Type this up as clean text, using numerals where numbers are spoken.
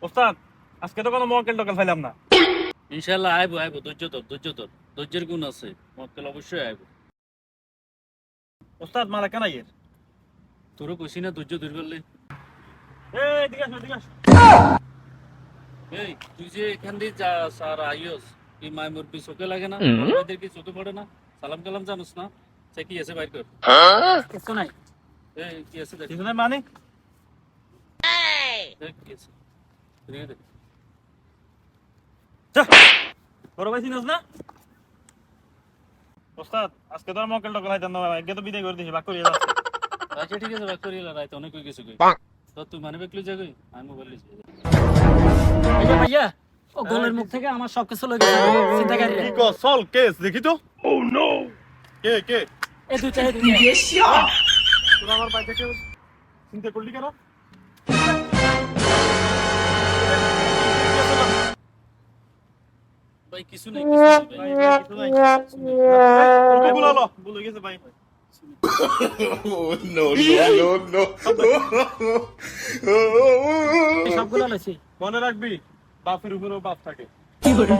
ওস্তাদ আজকে তো কোনো মক্কেল টকেল পাইলাম না। ইনশাআল্লাহ আইবো আইবো, ধৈর্য ধর, ধৈর্যের গুণ আছে, মক্কেল অবশ্যই আইবো। ওস্তাদ মালা কেন আইয়ের? তোরও কইছি না ধৈর্য ধরে ফেললে। এই দিকে আসো দিকে আসো। এই তুই যে এখান দিয়ে যা সার আইয়স, কি মায় মুরবি চোখে লাগে না? ওদের কি চোখে পড়ে না? সালাম কালাম জানোস না? সে কি আছে বাইর কর। কিছু নাই। এই কি আছে দেখ। কিছু নাই মানে? দেখ কি আছে। রিয়ে দেখ। যা বড় ভাই চিনোস না? ওস্তাদ আজকে তো আর মক্কেল টকেল হাইতাম না, আগে তো বিদায় করে দিছি, বাক করিয়ে যাচ্ছে। আচ্ছা ঠিক আছে, বাক করিলা রাইতে অনেক কই গেছে কই। তো তুই মানে বেকলি যা কই, আমি মোবাইল লিছি। ভাইয়া ভাইয়া ও গোলের মুখ থেকে আমার সবকিছু লয়ে গেছে চিন্তা করি কি কো সল কেস দেখি তো। ও নো। কে কে? এই দুইটা তোরা আমার বাইক থেকে চিন্তা করলি কেন? ভাই কিছু নাই কিছু নাই ভাই। ভাই কিছু নাই। ভাই বুলালো ভুলে গেছে ভাই। no, no. সবগুলো লইছি মনে রাখবি বাপের উপরেও বাপ থাকে। কি করে